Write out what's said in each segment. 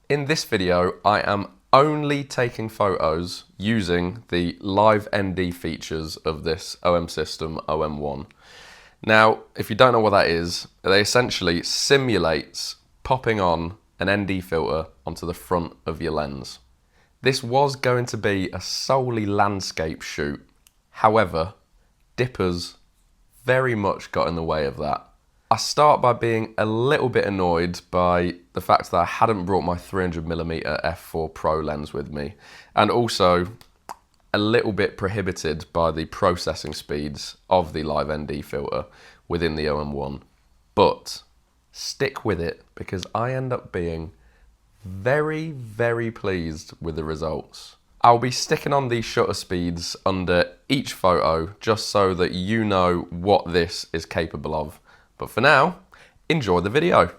In this video, I am only taking photos using the LiveND features of this OM System OM-1. Now, if you don't know what that is, they essentially simulates popping on an ND filter onto the front of your lens. This was going to be a solely landscape shoot. However, dippers very much got in the way of that. I start by being a little bit annoyed by the fact that I hadn't brought my 300mm f4 Pro lens with me, and also a little bit prohibited by the processing speeds of the LiveND filter within the OM-1. But stick with it, because I end up being very, very pleased with the results. I'll be sticking on these shutter speeds under each photo just so that you know what this is capable of. But for now, enjoy the video.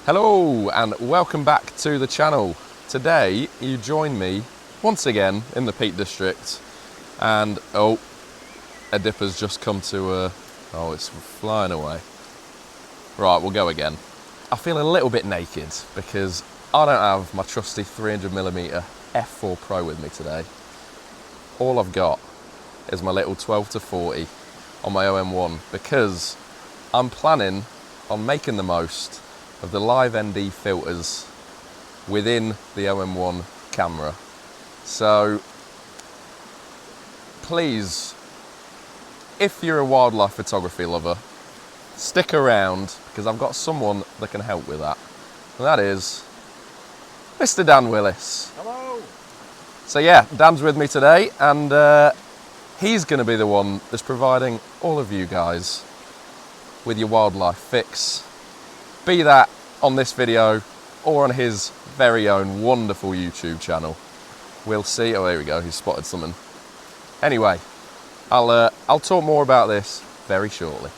Hello and welcome back to the channel. Today you join me once again in the Peak District, and a dipper's just come to it's flying away. Right, we'll go again. I feel a little bit naked because I don't have my trusty 300mm f4 Pro with me today. All I've got is my little 12-40 on my OM-1 because I'm planning on making the most of the LiveND filters within the OM-1 camera. So please, if you're a wildlife photography lover, stick around because I've got someone that can help with that. And that is Mr. Dan Willis. Hello. So yeah, Dan's with me today, and he's going to be the one that's providing all of you guys with your wildlife fix. Be that on this video or on his very own wonderful YouTube channel. We'll see. Oh, there we go. He's spotted something. Anyway, I'll talk more about this very shortly.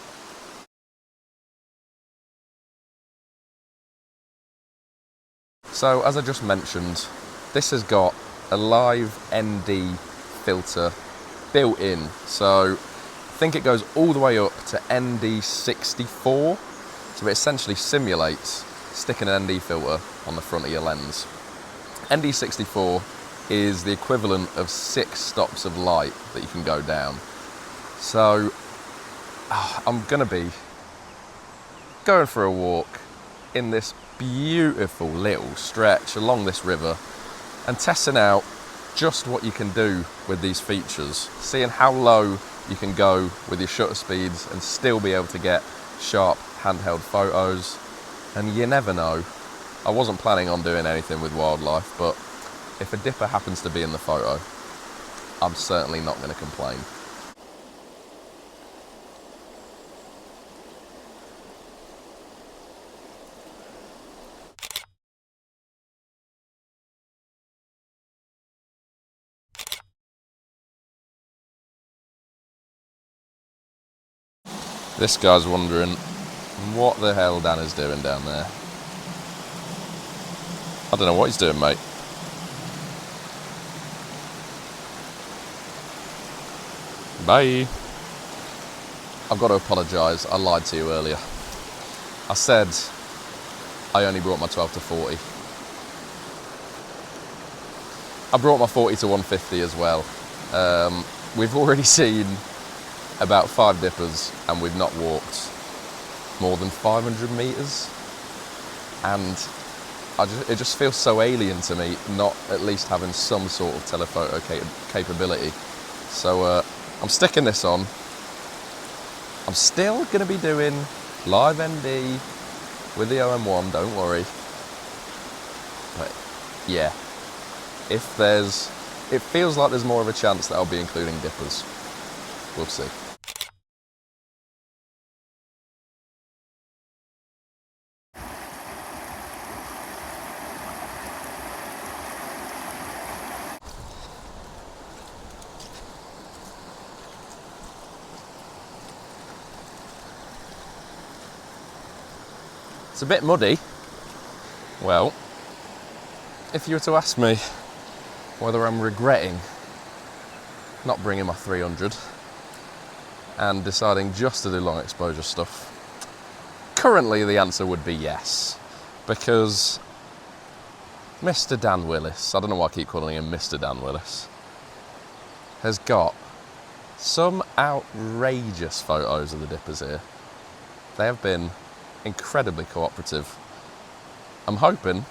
So, as I just mentioned, this has got a LiveND filter built in. So, I think it goes all the way up to ND64. So it essentially simulates sticking an ND filter on the front of your lens. ND64 is the equivalent of 6 stops of light that you can go down. So I'm gonna be going for a walk in this beautiful little stretch along this river and testing out just what you can do with these features, seeing how low you can go with your shutter speeds and still be able to get sharp handheld photos. And you never know, I wasn't planning on doing anything with wildlife, but if a dipper happens to be in the photo, I'm certainly not going to complain. This guy's wondering what the hell Dan is doing down there. I don't know what he's doing, mate. Bye. I've got to apologise, I lied to you earlier. I said I only brought my 12-40. I brought my 40-150 as well. We've already seen about 5 dippers and we've not walked more than 500 meters, and it just feels so alien to me not at least having some sort of telephoto capability. So I'm sticking this on. I'm still going to be doing LiveND with the OM-1, don't worry. But yeah, it feels like there's more of a chance that I'll be including dippers. We'll see. It's a bit muddy. Well, if you were to ask me whether I'm regretting not bringing my 300 and deciding just to do long exposure stuff, currently the answer would be yes, because Mr. Dan Willis, I don't know why I keep calling him Mr. Dan Willis, has got some outrageous photos of the dippers here. They have been incredibly cooperative. I'm hoping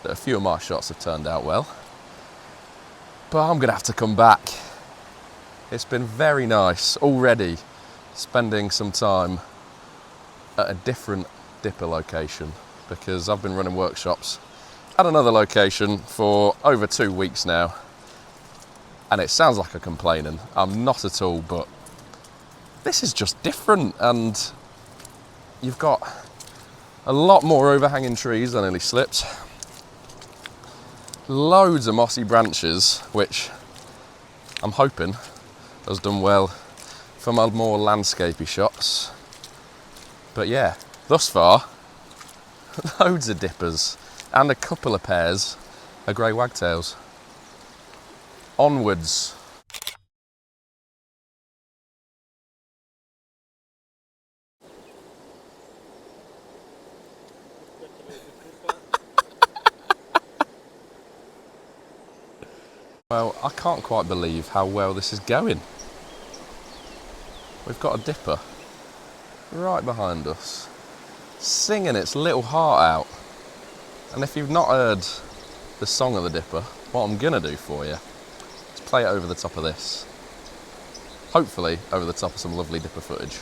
that a few of my shots have turned out well, but I'm gonna have to come back. It's been very nice already spending some time at a different dipper location, because I've been running workshops at another location for over 2 weeks now, and it sounds like I'm complaining. I'm not at all, but this is just different, and you've got a lot more overhanging trees. I nearly slipped. Loads of mossy branches, which I'm hoping has done well for my more landscapey shots. But yeah, thus far, loads of dippers and a couple of pairs of grey wagtails. Onwards. Well, I can't quite believe how well this is going. We've got a dipper right behind us, singing its little heart out. And if you've not heard the song of the dipper, what I'm gonna do for you is play it over the top of this. Hopefully over the top of some lovely dipper footage.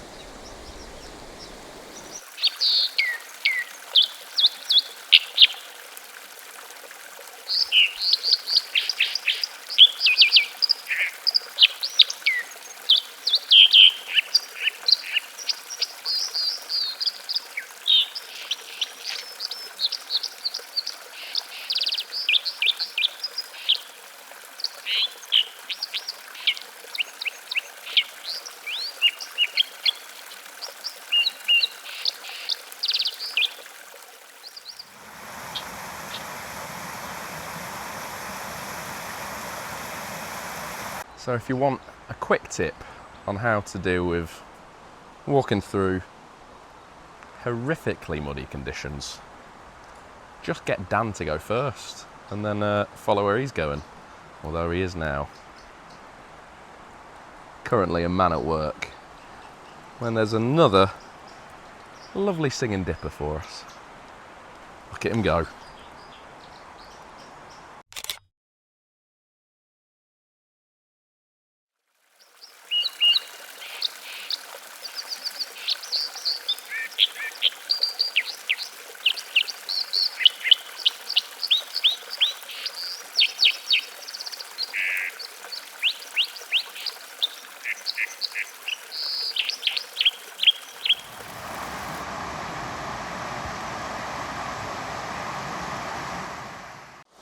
So if you want a quick tip on how to deal with walking through horrifically muddy conditions, just get Dan to go first and then follow where he's going, although he is now currently a man at work, when there's another lovely singing dipper for us. Look at him go.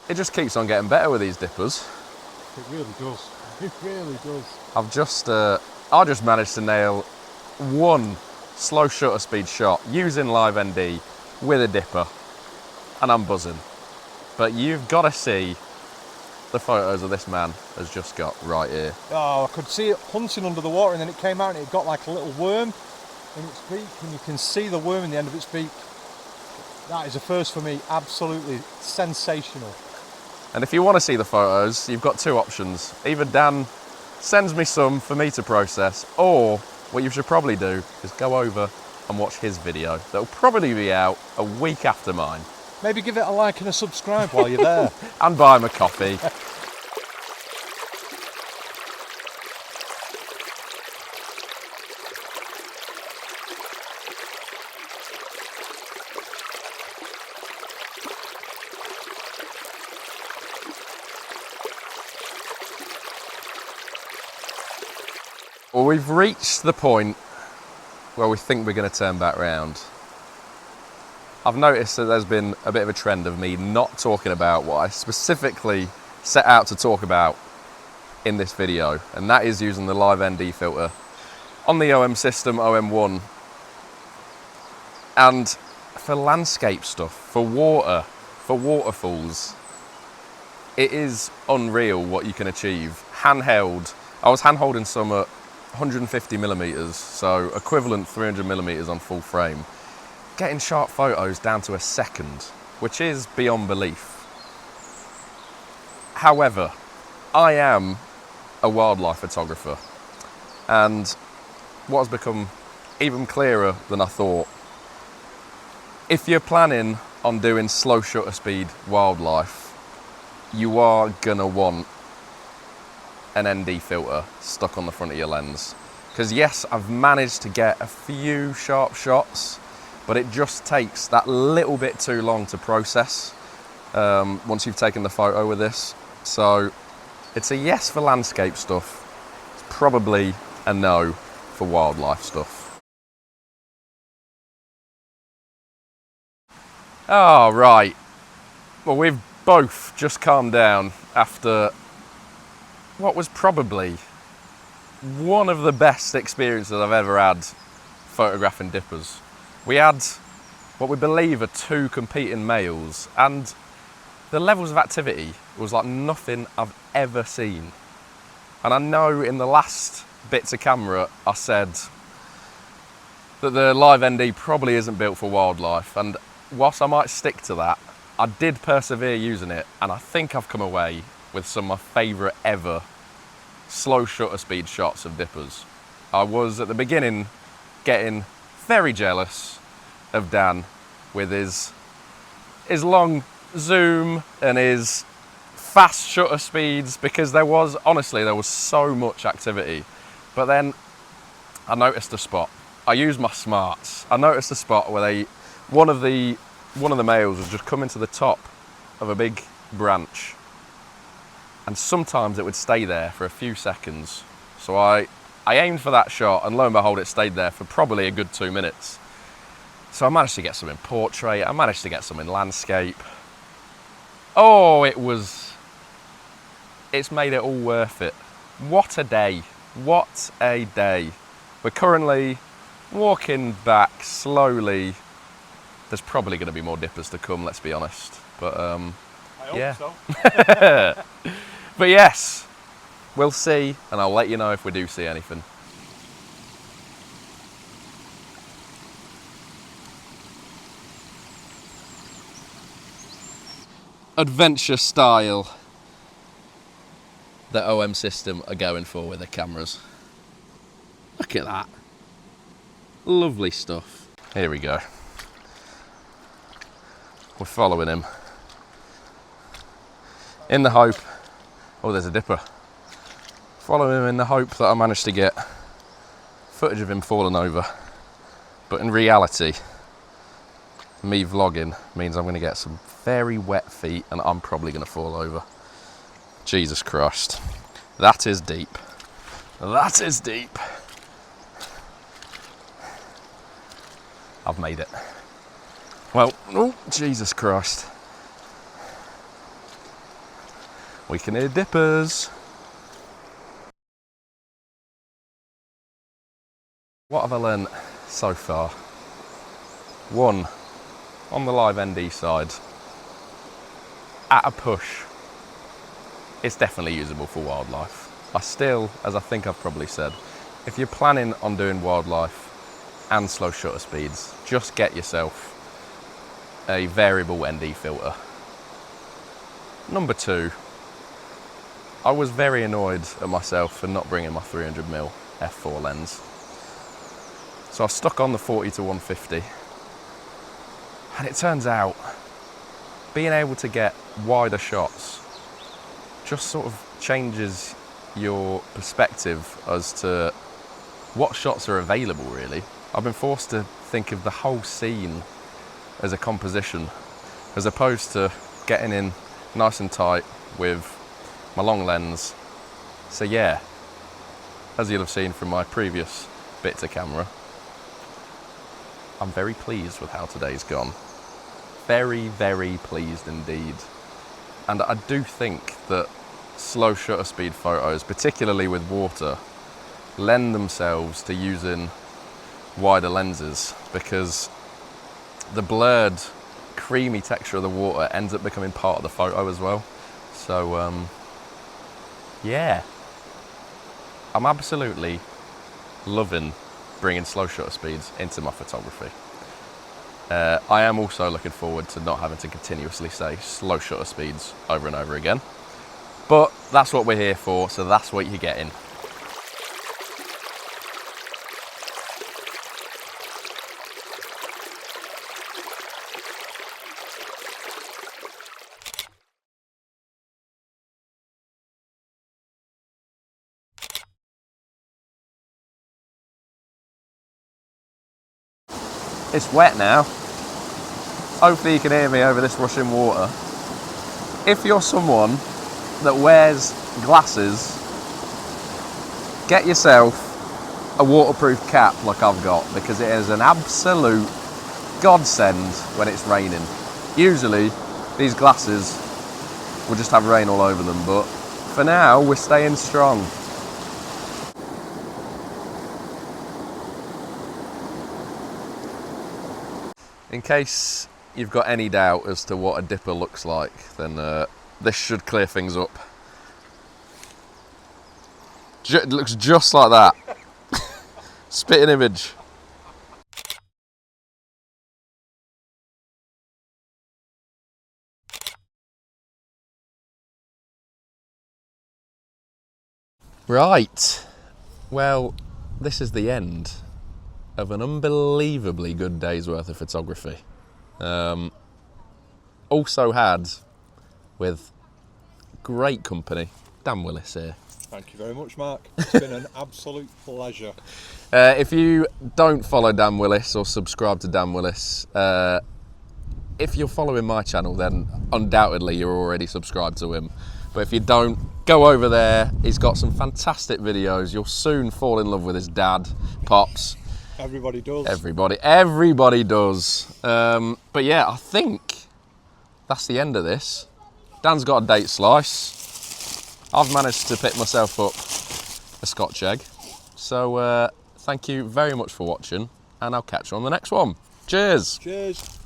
It just keeps on getting better with these dippers. It really does. It really does. I just managed to nail one slow shutter speed shot using LiveND with a dipper, and I'm buzzing. But you've got to see the photos of this man has just got right here. Oh, I could see it hunting under the water, and then it came out and it got like a little worm in its beak, and you can see the worm in the end of its beak. That is a first for me. Absolutely sensational. And if you want to see the photos, you've got two options. Either Dan sends me some for me to process, or what you should probably do is go over and watch his video. That'll probably be out a week after mine. Maybe give it a like and a subscribe while you're there. And buy him a coffee. Well, we've reached the point where we think we're going to turn back round. I've noticed that there's been a bit of a trend of me not talking about what I specifically set out to talk about in this video, and that is using the LiveND filter on the OM System OM-1. And for landscape stuff, for water, for waterfalls, it is unreal what you can achieve. Handheld, I was hand-holding some at 150 millimeters, so equivalent 300 millimeters on full frame. Getting sharp photos down to a second, which is beyond belief. However, I am a wildlife photographer, and what has become even clearer than I thought, if you're planning on doing slow shutter speed wildlife, you are gonna want an ND filter stuck on the front of your lens. Because yes, I've managed to get a few sharp shots, but it just takes that little bit too long to process once you've taken the photo with this. So it's a yes for landscape stuff. It's probably a no for wildlife stuff. Oh, right. Well, we've both just calmed down after what was probably one of the best experiences I've ever had photographing dippers. We had what we believe are 2 competing males, and the levels of activity was like nothing I've ever seen. And I know in the last bits of camera I said that the LiveND probably isn't built for wildlife, and whilst I might stick to that, I did persevere using it, and I think I've come away with some of my favourite ever slow shutter speed shots of dippers. I was at the beginning getting very jealous of Dan with his long zoom and his fast shutter speeds, because there was so much activity. But then I noticed a spot. I used my smarts. I noticed a spot where one of the males was just coming to the top of a big branch, and sometimes it would stay there for a few seconds. So I aimed for that shot, and lo and behold, it stayed there for probably a good 2 minutes. So I managed to get some in portrait, I managed to get some in landscape. Oh, it's made it all worth it. What a day, what a day. We're currently walking back slowly. There's probably going to be more dippers to come, let's be honest. But I hope yeah. so. But yes, we'll see, and I'll let you know if we do see anything. Adventure style that OM System are going for with their cameras. Look at that. Lovely stuff. Here we go. We're following him in the hope, oh, there's a dipper. Follow him in the hope that I managed to get footage of him falling over. But in reality, me vlogging means I'm going to get some very wet feet, and I'm probably going to fall over. Jesus Christ. That is deep. That is deep. I've made it. Well, oh, Jesus Christ. We can hear dippers. What have I learnt so far? One, on the LiveND side, at a push, it's definitely usable for wildlife. I still, as I think I've probably said, if you're planning on doing wildlife and slow shutter speeds, just get yourself a variable ND filter. Number 2, I was very annoyed at myself for not bringing my 300mm f4 lens. So I stuck on the 40 to 150, and it turns out being able to get wider shots just sort of changes your perspective as to what shots are available, really. I've been forced to think of the whole scene as a composition, as opposed to getting in nice and tight with my long lens. So yeah, as you'll have seen from my previous bits of camera, I'm very pleased with how today's gone. Very, very pleased indeed. And I do think that slow shutter speed photos, particularly with water, lend themselves to using wider lenses, because the blurred, creamy texture of the water ends up becoming part of the photo as well. So yeah, I'm absolutely loving bringing slow shutter speeds into my photography. I am also looking forward to not having to continuously say slow shutter speeds over and over again. But that's what we're here for, so that's what you're getting. It's wet now. Hopefully you can hear me over this rushing water. If you're someone that wears glasses, get yourself a waterproof cap like I've got, because it is an absolute godsend when it's raining. Usually these glasses will just have rain all over them, but for now we're staying strong. In case you've got any doubt as to what a dipper looks like, then this should clear things up. It looks just like that. Spitting image. Right, well, this is the end of an unbelievably good day's worth of photography. Also had with great company, Dan Willis here. Thank you very much, Mark. It's been an absolute pleasure. If you don't follow Dan Willis or subscribe to Dan Willis, if you're following my channel, then undoubtedly you're already subscribed to him. But if you don't, go over there. He's got some fantastic videos. You'll soon fall in love with his dad, Pops. Everybody does. Everybody does. But yeah, I think that's the end of this. Dan's got a date slice. I've managed to pick myself up a Scotch egg. So thank you very much for watching, and I'll catch you on the next one. Cheers. Cheers.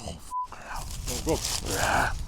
Oh, Good.